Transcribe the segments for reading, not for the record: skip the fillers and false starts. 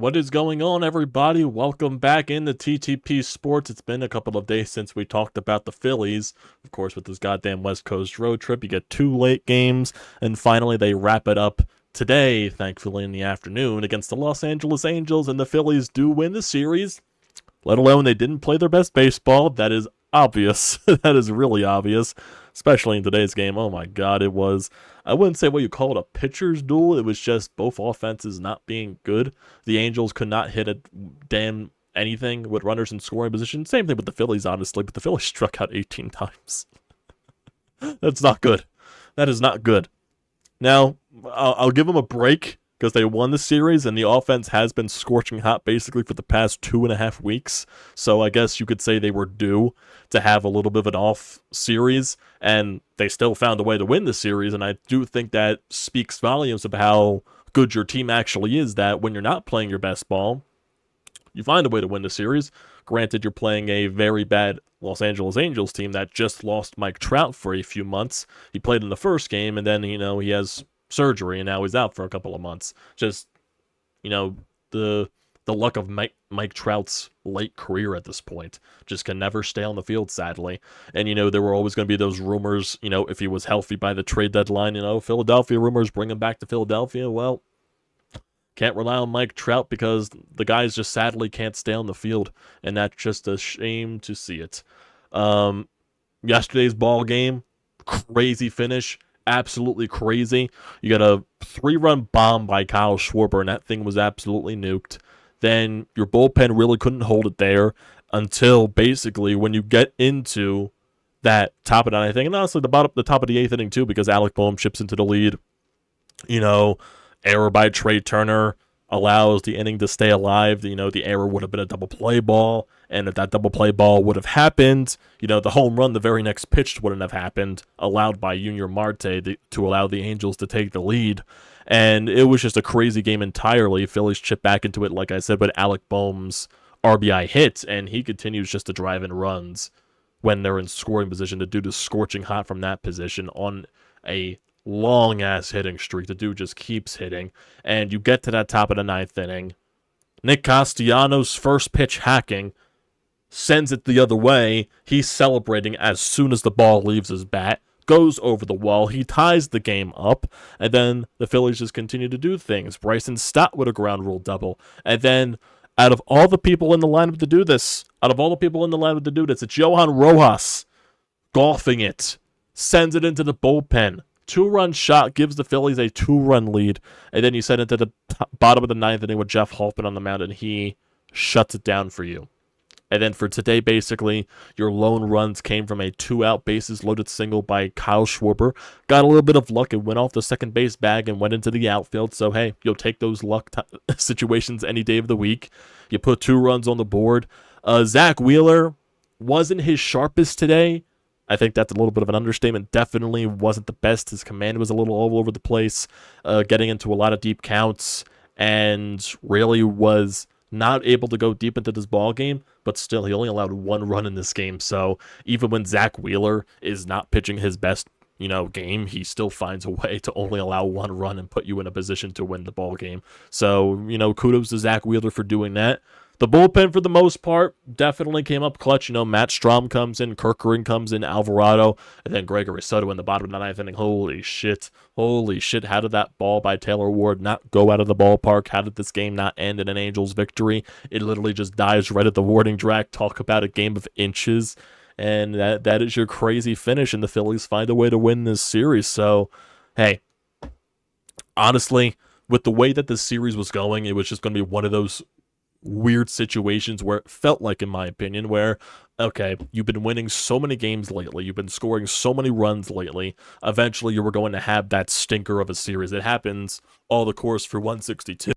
What is going on, everybody? Welcome back into TTP Sports. It's been a couple of days since we talked about the Phillies. Of course, with this goddamn West Coast road trip, you get 2 late games, and finally they wrap it up today, thankfully in the afternoon, against the Los Angeles Angels, and the Phillies do win the series, let alone they didn't play their best baseball. That is obvious. That is really obvious, especially in today's game. Oh my god, it was, I wouldn't say what you call it a pitcher's duel. It was just both offenses not being good. The Angels could not hit a damn anything with runners in scoring position. Same thing with the Phillies, honestly, but the Phillies struck out 18 times. That's not good. That is not good. Now, I'll give them a break because they won the series, and the offense has been scorching hot basically for the past 2.5 weeks. So I guess you could say they were due to have a little bit of an off series, and they still found a way to win the series. And I do think that speaks volumes of how good your team actually is, that when you're not playing your best ball, you find a way to win the series. Granted, you're playing a very bad Los Angeles Angels team that just lost Mike Trout for a few months. He played in the first game, and then, he has surgery, and now he's out for a couple of months. Just, the luck of Mike Trout's late career at this point. Just can never stay on the field, sadly. And, there were always going to be those rumors, if he was healthy by the trade deadline, Philadelphia rumors, bring him back to Philadelphia. Well, can't rely on Mike Trout because the guys just sadly can't stay on the field, and that's just a shame to see it. Yesterday's ball game, crazy finish. Absolutely crazy. You got a 3-run bomb by Kyle Schwarber, and that thing was absolutely nuked. Then your bullpen really couldn't hold it there until basically when you get into that top of the ninth inning, and honestly the top of the 8th inning too, because Alec Boehm chips into the lead. Error by Trey Turner allows the inning to stay alive. The error would have been a double play ball, and if that double play ball would have happened, the home run the very next pitch wouldn't have happened, allowed by Junior Marte to allow the Angels to take the lead. And it was just a crazy game entirely. Phillies chip back into it, like I said, with Alec Boehm's RBI hit, and he continues just to drive in runs when they're in scoring position. The dude is scorching hot from that position on a long-ass hitting streak. The dude just keeps hitting. And you get to that top of the 9th inning. Nick Castellanos' first pitch hacking sends it the other way. He's celebrating as soon as the ball leaves his bat. Goes over the wall. He ties the game up. And then the Phillies just continue to do things. Bryson Stott with a ground rule double. And then out of all the people in the lineup to do this, it's Johan Rojas golfing it. Sends it into the bullpen. 2-run shot gives the Phillies a 2-run lead, and then you send it to the bottom of the 9th inning with Jeff Halpin on the mound, and he shuts it down for you. And then for today, basically, your lone runs came from a 2-out bases-loaded single by Kyle Schwarber. Got a little bit of luck and went off the second base bag and went into the outfield. So, hey, you'll take those luck situations any day of the week. You put 2 runs on the board. Zack wasn't his sharpest today. I think that's a little bit of an understatement. Definitely wasn't the best. His command was a little all over the place, getting into a lot of deep counts, and really was not able to go deep into this ball game. But still, he only allowed 1 run in this game. So even when Zack Wheeler is not pitching his best, game, he still finds a way to only allow 1 run and put you in a position to win the ball game. So, kudos to Zack Wheeler for doing that. The bullpen, for the most part, definitely came up clutch. Matt Strom comes in, Kerkering comes in, Alvarado, and then Gregory Soto in the bottom of the 9th inning. Holy shit. How did that ball by Taylor Ward not go out of the ballpark? How did this game not end in an Angels victory? It literally just dives right at the warning track. Talk about a game of inches. And that is your crazy finish, and the Phillies find a way to win this series. So, hey, honestly, with the way that this series was going, it was just going to be one of those weird situations where it felt like, in my opinion, where, okay, you've been winning so many games lately, you've been scoring so many runs lately, eventually you were going to have that stinker of a series. It happens all the course for 162.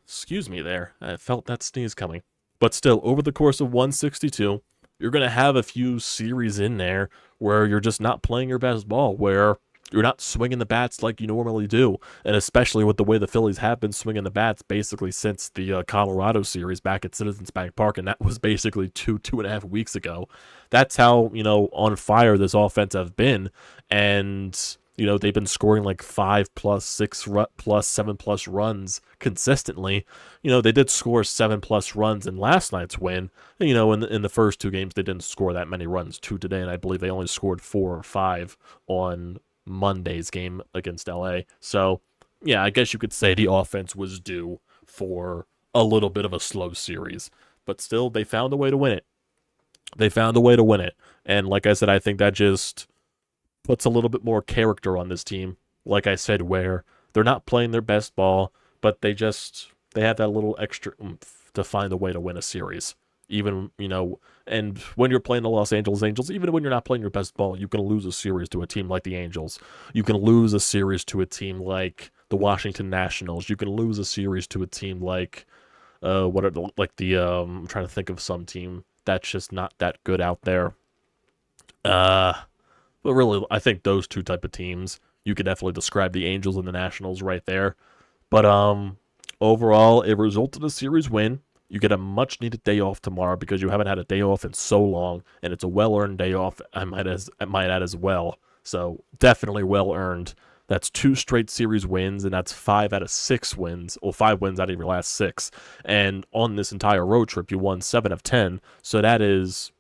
Excuse me there, I felt that sneeze coming. But still, over the course of 162, you're going to have a few series in there where you're just not playing your best ball, where you're not swinging the bats like you normally do, and especially with the way the Phillies have been swinging the bats basically since the Colorado series back at Citizens Bank Park, and that was basically 2.5 weeks ago. That's how, on fire this offense have been, and They've been scoring like 5 plus, 6 plus, 7 plus runs consistently. They did score 7 plus runs in last night's win. In the first 2 games, they didn't score that many runs. 2 today, and I believe they only scored 4 or 5 on Monday's game against LA. So, yeah, I guess you could say the offense was due for a little bit of a slow series. But still, they found a way to win it. And like I said, I think that just puts a little bit more character on this team. Like I said, where they're not playing their best ball, but they have that little extra oomph to find a way to win a series. Even, and when you're playing the Los Angeles Angels, even when you're not playing your best ball, you can lose a series to a team like the Angels. You can lose a series to a team like the Washington Nationals. You can lose a series to a team like, I'm trying to think of some team that's just not that good out there. But really, I think those 2 type of teams, you could definitely describe the Angels and the Nationals right there. But overall, it resulted in a series win. You get a much-needed day off tomorrow because you haven't had a day off in so long, and it's a well-earned day off, I might add as well. So definitely well-earned. That's 2 straight series wins, and that's 5 out of 6 wins, or 5 wins out of your last 6. And on this entire road trip, you won 7 of 10. So that is,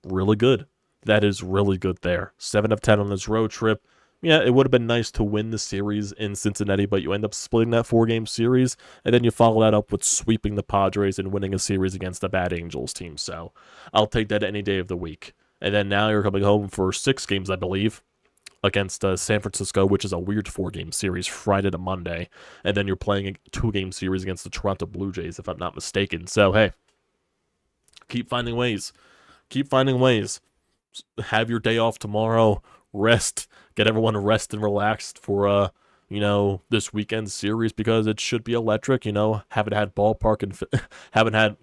really good. That is really good there. 7 of 10 on this road trip. Yeah, it would have been nice to win the series in Cincinnati, but you end up splitting that 4-game series, and then you follow that up with sweeping the Padres and winning a series against a bad Angels team. So I'll take that any day of the week. And then now you're coming home for 6 games, I believe, against San Francisco, which is a weird 4-game series, Friday to Monday. And then you're playing a 2-game series against the Toronto Blue Jays, if I'm not mistaken. So, hey, keep finding ways. Have your day off tomorrow, rest, get everyone rest and relaxed for, this weekend series because it should be electric. Haven't had ballpark and haven't had,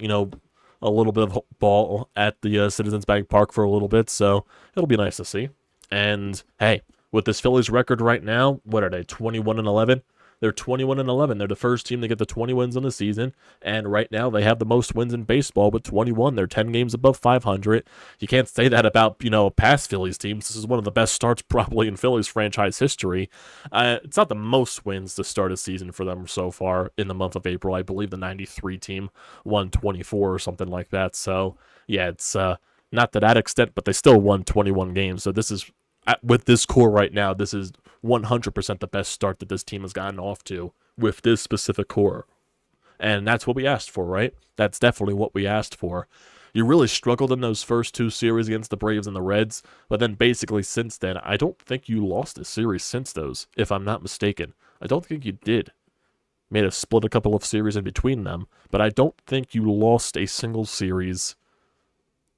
a little bit of ball at the Citizens Bank Park for a little bit, so it'll be nice to see. And hey, with this Phillies record right now, what are they, 21-11? They're 21-11. They're the first team to get the 20 wins in the season, and right now they have the most wins in baseball with 21. They're 10 games above 500. You can't say that about, past Phillies teams. This is one of the best starts probably in Phillies franchise history. It's not the most wins to start a season for them so far in the month of April. I believe the 93 team won 24 or something like that. So, yeah, it's not to that extent, but they still won 21 games. So this is, with this core right now, this is 100% the best start that this team has gotten off to with this specific core. And that's what we asked for, right? That's definitely what we asked for. You really struggled in those first 2 series against the Braves and the Reds, but then basically since then, I don't think you lost a series since those, if I'm not mistaken. I don't think you did. May have split a couple of series in between them, but I don't think you lost a single series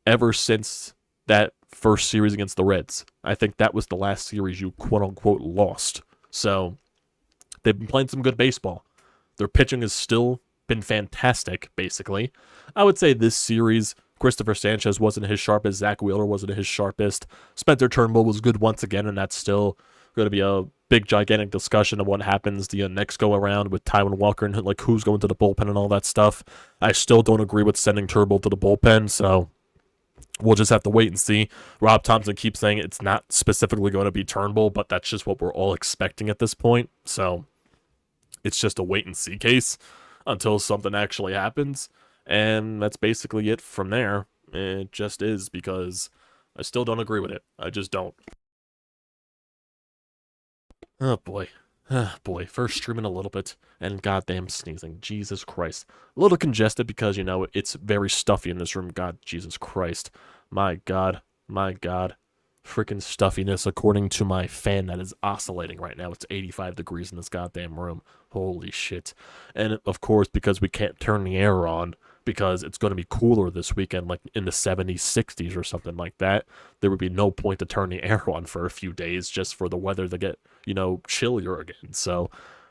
ever since that first series against the Reds. I think that was the last series you quote-unquote lost. So, they've been playing some good baseball. Their pitching has still been fantastic, basically. I would say this series, Christopher Sanchez wasn't his sharpest, Zack Wheeler wasn't his sharpest. Spencer Turnbull was good once again, and that's still going to be a big, gigantic discussion of what happens the next go-around with Taijuan Walker and like who's going to the bullpen and all that stuff. I still don't agree with sending Turnbull to the bullpen, so we'll just have to wait and see. Rob Thompson keeps saying it's not specifically going to be Turnbull, but that's just what we're all expecting at this point. So it's just a wait-and-see case until something actually happens. And that's basically it from there. It just is, because I still don't agree with it. I just don't. Oh, boy. Oh, boy. First streaming a little bit, and goddamn sneezing. Jesus Christ. A little congested because, it's very stuffy in this room. God, Jesus Christ. My God. My God. Freaking stuffiness, according to my fan that is oscillating right now. It's 85 degrees in this goddamn room. Holy shit. And, of course, because we can't turn the air on, because it's going to be cooler this weekend, like in the 70s, 60s or something like that, there would be no point to turn the air on for a few days just for the weather to get, chillier again. So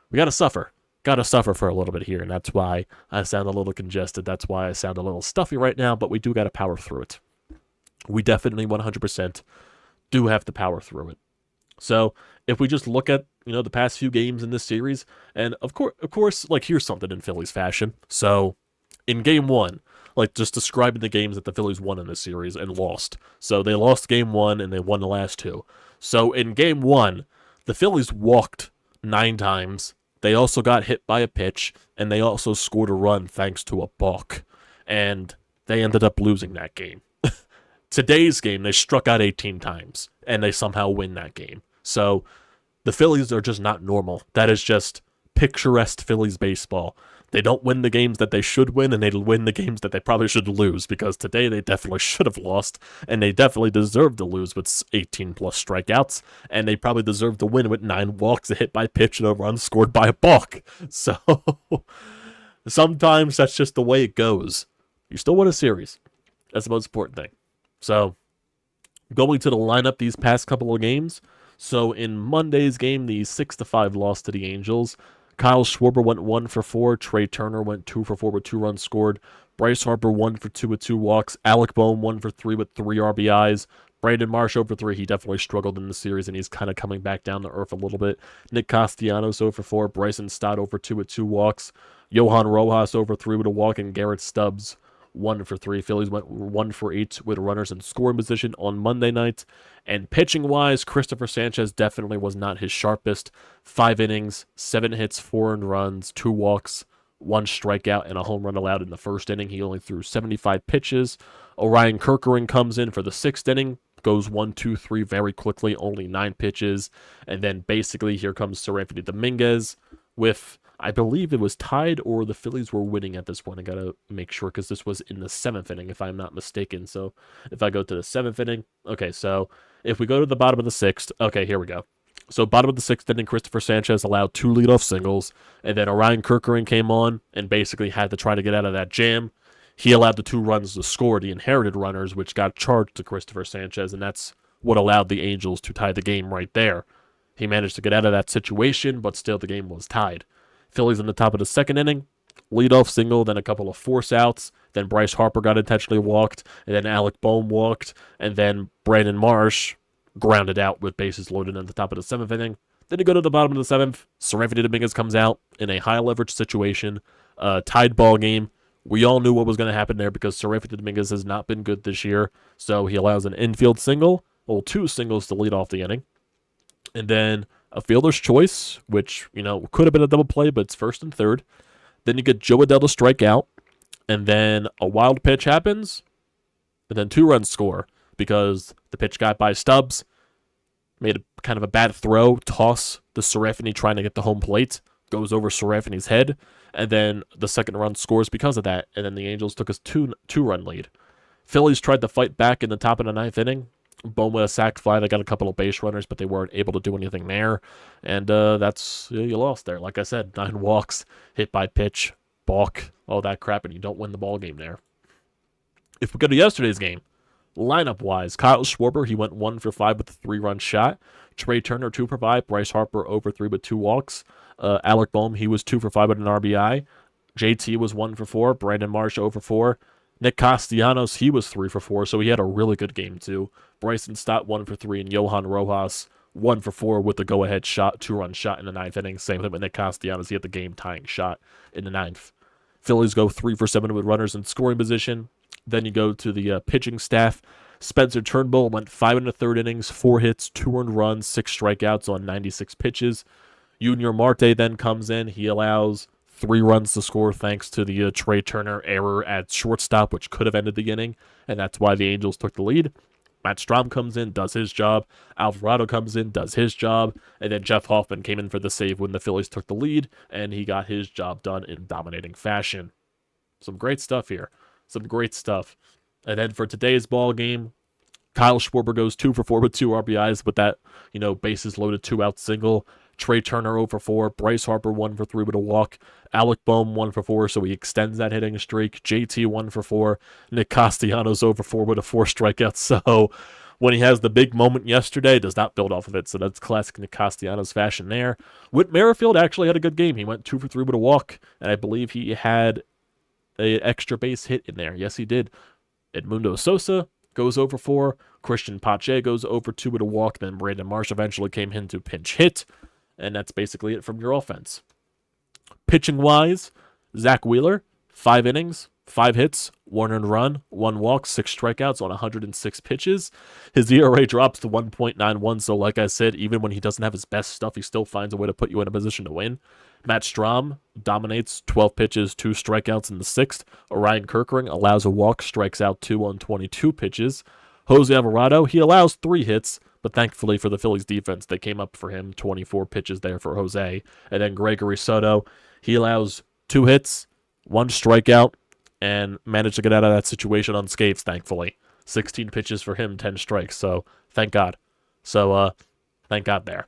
we got to suffer. Got to suffer for a little bit here, and that's why I sound a little congested. That's why I sound a little stuffy right now, but we do got to power through it. We definitely 100% do have to power through it. So if we just look at, the past few games in this series, and of course, like, here's something in Phillies fashion. So in game 1, like just describing the games that the Phillies won in this series and lost. So they lost game 1 and they won the last 2. So in game 1, the Phillies walked 9 times. They also got hit by a pitch, and they also scored a run thanks to a balk. And they ended up losing that game. Today's game, they struck out 18 times, and they somehow win that game. So the Phillies are just not normal. That is just picturesque Phillies baseball. They don't win the games that they should win, and they win the games that they probably should lose, because today they definitely should have lost, and they definitely deserved to lose with 18-plus strikeouts, and they probably deserved to win with 9 walks, a hit by pitch, and a run scored by a balk. So sometimes that's just the way it goes. You still win a series. That's the most important thing. So going to the lineup these past couple of games. So in Monday's game, the 6-5 loss to the Angels, Kyle Schwarber went 1 for 4. Trey Turner went 2 for 4 with 2 runs scored. Bryce Harper 1 for 2 with 2 walks. Alec Bohm 1 for 3 with 3 RBIs. Brandon Marsh 0 for 3. He definitely struggled in the series, and he's kind of coming back down to earth a little bit. Nick Castellanos 0 for 4. Bryson Stott 0 for 2 with 2 walks. Johan Rojas 0 for 3 with a walk, and Garrett Stubbs 1 for 3. Phillies went 1 for 8 with runners in scoring position on Monday night. And pitching-wise, Christopher Sanchez definitely was not his sharpest. 5 innings, 7 hits, 4 earned runs, 2 walks, 1 strikeout, and a home run allowed in the first inning. He only threw 75 pitches. Orion Kerkering comes in for the 6th inning, goes 1-2-3 very quickly, only 9 pitches. And then basically here comes Seranthony Dominguez with, I believe it was tied or the Phillies were winning at this point. I got to make sure because this was in the 7th inning, if I'm not mistaken. So if I go to the 7th inning, okay, so if we go to the bottom of the 6th, okay, here we go. So bottom of the 6th inning, Christopher Sanchez allowed 2 leadoff singles, and then Orion Kerkering came on and basically had to try to get out of that jam. He allowed the 2 runs to score, the inherited runners, which got charged to Christopher Sanchez, and that's what allowed the Angels to tie the game right there. He managed to get out of that situation, but still the game was tied. Phillies in the top of the 2nd inning, leadoff single, then a couple of force outs, then Bryce Harper got intentionally walked, and then Alec Bohm walked, and then Brandon Marsh grounded out with bases loaded at the top of the 7th inning. Then you go to the bottom of the 7th, Seranthony Dominguez comes out in a high leverage situation, tied ball game. We all knew what was going to happen there because Seranthony Dominguez has not been good this year, so he allows an infield single, well, 2 singles to lead off the inning, and then a fielder's choice, which, you know, could have been a double play, but it's 1st and 3rd. Then you get Joe Adell to strike out, and then a wild pitch happens, and then 2 runs score because the pitch got by Stubbs, made a kind of a bad throw, toss to Seranthony trying to get the home plate, goes over Seranthony's head, and then the 2nd run scores because of that, and then the Angels took a 2-run lead. Phillies tried to fight back in the top of the 9th inning. Bohm with a sac fly. They got a couple of base runners, but they weren't able to do anything there. And that's, you lost there. Like I said, 9 walks, hit by pitch, balk, all that crap, and you don't win the ball game there. If we go to yesterday's game, lineup-wise, Kyle Schwarber, he went 1 for 5 with a 3-run shot. Trey Turner, 2 for 5. Bryce Harper, 0 for 3 with 2 walks. Alec Bohm, he was 2 for 5 with an RBI. JT was 1 for 4. Brandon Marsh, 0 for 4. Nick Castellanos, he was 3 for 4, so he had a really good game too. Bryson Stott 1 for 3, and Johan Rojas 1 for 4 with the go-ahead shot, 2-run shot in the 9th inning. Same thing with Nick Castellanos, he had the game-tying shot in the 9th. Phillies go 3 for 7 with runners in scoring position. Then you go to the pitching staff. Spencer Turnbull went 5 1/3 innings, 4 hits, 2 earned runs, 6 strikeouts on 96 pitches. Junior Marte then comes in. He allows 3 runs to score thanks to the Trey Turner error at shortstop, which could have ended the inning, and that's why the Angels took the lead. Matt Strahm comes in, does his job. Alvarado comes in, does his job. And then Jeff Hoffman came in for the save when the Phillies took the lead, and he got his job done in dominating fashion. Some great stuff here. Some great stuff. And then for today's ball game, Kyle Schwarber goes 2 for 4 with 2 RBIs with that, bases loaded 2-out single. Trey Turner 0 for 4. Bryce Harper 1 for 3 with a walk. Alec Bohm 1 for 4, so he extends that hitting streak. JT 1 for 4. Nick Castellanos 0 for 4 with a 4 strikeout. So when he has the big moment yesterday, does not build off of it. So that's classic Nick Castellanos fashion there. Whit Merrifield actually had a good game. He went 2 for 3 with a walk, and I believe he had an extra base hit in there. Yes, he did. Edmundo Sosa goes over 4. Christian Pache goes over 2 with a walk. Then Brandon Marsh eventually came in to pinch hit. And that's basically it from your offense. Pitching-wise, Zack Wheeler, 5 innings, 5 hits, 1 earned run, 1 walk, 6 strikeouts on 106 pitches. His ERA drops to 1.91, so like I said, even when he doesn't have his best stuff, he still finds a way to put you in a position to win. Matt Strahm dominates, 12 pitches, 2 strikeouts in the 6th. Orion Kerkering allows a walk, strikes out 2 on 22 pitches. Jose Alvarado, he allows 3 hits, but thankfully for the Phillies defense, they came up for him, 24 pitches there for Jose. And then Gregory Soto, he allows 2 hits, 1 strikeout, and managed to get out of that situation unscathed, thankfully. 16 pitches for him, 10 strikes, so thank God. So, thank God there.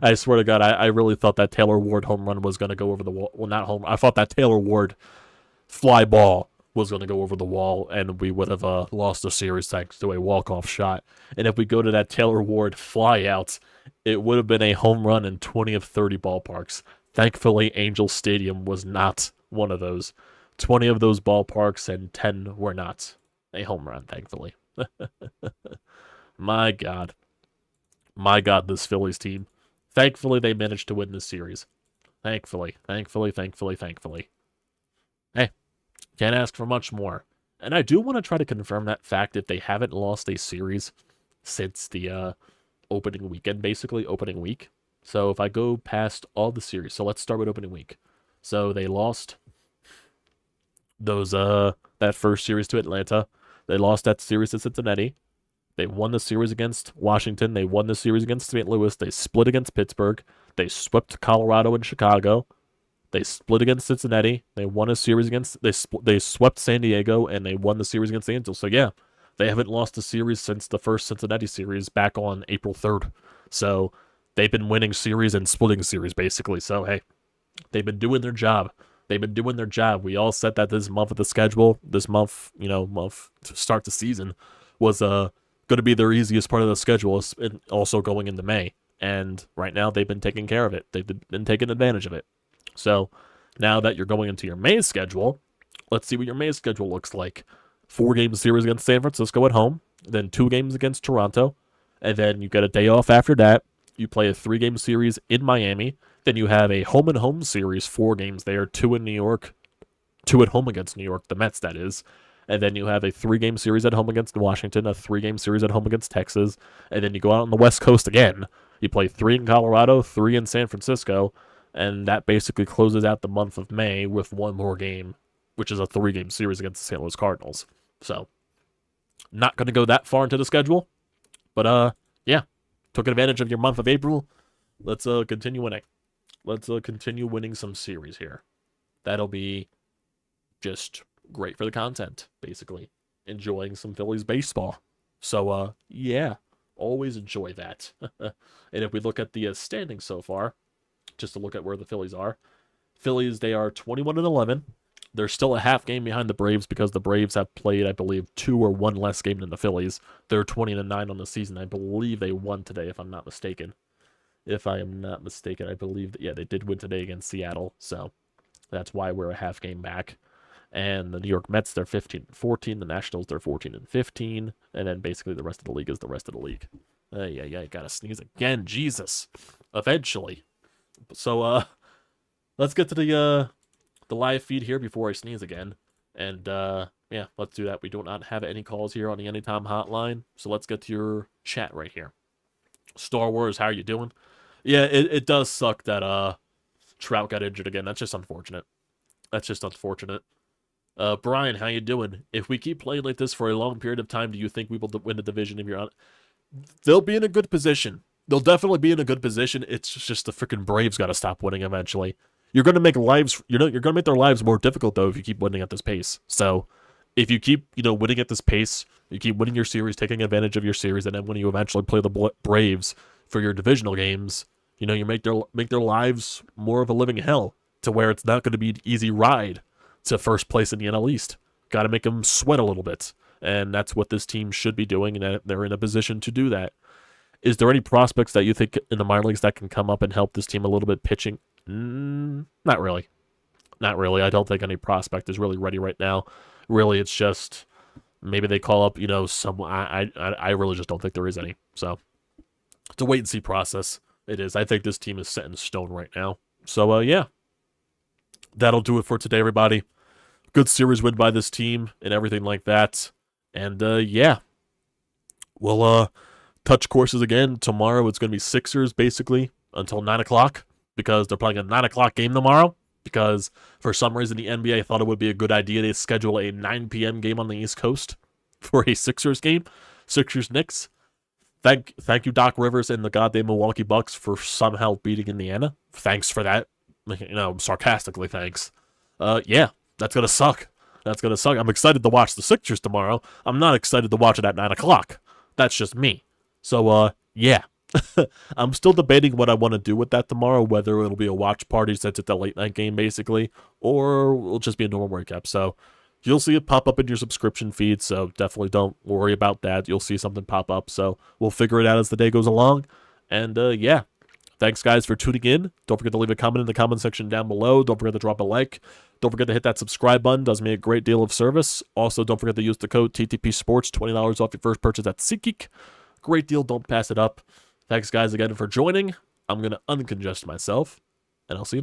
I swear to God, I really thought that Taylor Ward home run was going to go over the wall. Well, not home. I thought that Taylor Ward fly ball was going to go over the wall, and we would have lost the series thanks to a walk-off shot. And if we go to that Taylor Ward fly out, it would have been a home run in 20 of 30 ballparks. Thankfully, Angel Stadium was not one of those. 20 of those ballparks and 10 were not a home run, thankfully. My God. My God, this Phillies team. Thankfully, they managed to win this series. Thankfully. Hey, can't ask for much more. And I do want to try to confirm that fact if they haven't lost a series since the opening weekend, basically, opening week. So if I go past all the series, so let's start with opening week. So they lost those that first series to Atlanta. They lost that series to Cincinnati. They won the series against Washington. They won the series against St. Louis. They split against Pittsburgh. They swept Colorado and Chicago. They split against Cincinnati. They won a series against... They swept San Diego, and they won the series against the Angels. So, yeah, they haven't lost a series since the first Cincinnati series back on April 3rd. So, they've been winning series and splitting series, basically. So, hey, they've been doing their job. We all said that this month of the schedule, month to start the season, was going to be their easiest part of the schedule, and also going into May. And right now, they've been taking care of it. They've been taking advantage of it. So now that you're going into your May schedule, let's see what your May schedule looks like. 4-game series against San Francisco at home, then 2 games against Toronto, and then you get a day off after that. You play a 3-game series in Miami. Then you have a home-and-home series, 4 games there, 2 in New York, 2 at home against New York, the Mets, that is. And then you have a 3-game series at home against Washington, a 3-game series at home against Texas, and then you go out on the West Coast again. You play 3 in Colorado, 3 in San Francisco, and that basically closes out the month of May with 1 more game, which is a 3-game series against the St. Louis Cardinals. So, not going to go that far into the schedule, but yeah, took advantage of your month of April. Let's continue winning. Let's continue winning some series here. That'll be just great for the content, basically. Enjoying some Phillies baseball. So, yeah, always enjoy that. And if we look at the standings so far, just to look at where the Phillies are. Phillies, they are 21-11. They're still a half game behind the Braves because the Braves have played, I believe, 2 or 1 less game than the Phillies. They're 20-9 on the season. I believe they won today, if I'm not mistaken. I believe that, yeah, they did win today against Seattle. So that's why we're a half game back. And the New York Mets, they're 15-14. The Nationals, they're 14-15. And then basically the rest of the league is the rest of the league. Yeah, gotta sneeze again. Jesus. Eventually. So, let's get to the live feed here before I sneeze again. And, yeah, let's do that. We do not have any calls here on the Anytime hotline. So let's get to your chat right here. Star Wars, how are you doing? Yeah, it does suck that, Trout got injured again. That's just unfortunate. Brian, how you doing? If we keep playing like this for a long period of time, do you think we will win the division if you're on? They'll be in a good position. They'll definitely be in a good position. It's just the freaking Braves got to stop winning eventually. You're going to make you're going to make their lives more difficult, though, if you keep winning at this pace. So, if you keep, winning at this pace, you keep winning your series, taking advantage of your series, and then when you eventually play the Braves for your divisional games, you make their lives more of a living hell, to where it's not going to be an easy ride to first place in the NL East. Got to make them sweat a little bit, and that's what this team should be doing, and they're in a position to do that. Is there any prospects that you think in the minor leagues that can come up and help this team a little bit pitching? Not really. I don't think any prospect is really ready right now. Really, it's just maybe they call up, some. I really just don't think there is any. So it's a wait and see process. It is. I think this team is set in stone right now. So yeah, that'll do it for today, everybody. good series win by this team and everything like that. And yeah, we'll touch courses again tomorrow. It's going to be Sixers basically until 9 o'clock because they're playing a 9 o'clock game tomorrow. Because for some reason the NBA thought it would be a good idea to schedule a 9 p.m. game on the East Coast for a Sixers game. Sixers-Knicks. Thank you, Doc Rivers and the goddamn Milwaukee Bucks for somehow beating Indiana. Thanks for that. Sarcastically, thanks. Yeah, that's gonna suck. That's gonna suck. I'm excited to watch the Sixers tomorrow. I'm not excited to watch it at 9 o'clock. That's just me. So, yeah. I'm still debating what I want to do with that tomorrow, whether it'll be a watch party since it's a late night game, basically, or it'll just be a normal recap. So you'll see it pop up in your subscription feed, so definitely don't worry about that. You'll see something pop up, so we'll figure it out as the day goes along. And, yeah. Thanks, guys, for tuning in. Don't forget to leave a comment in the comment section down below. Don't forget to drop a like. Don't forget to hit that subscribe button. Does me a great deal of service. Also, don't forget to use the code TTPSPORTS, $20 off your first purchase at SEATGEEK. Great deal. Don't pass it up. Thanks, guys, again for joining. I'm going to uncongest myself, and I'll see you next time.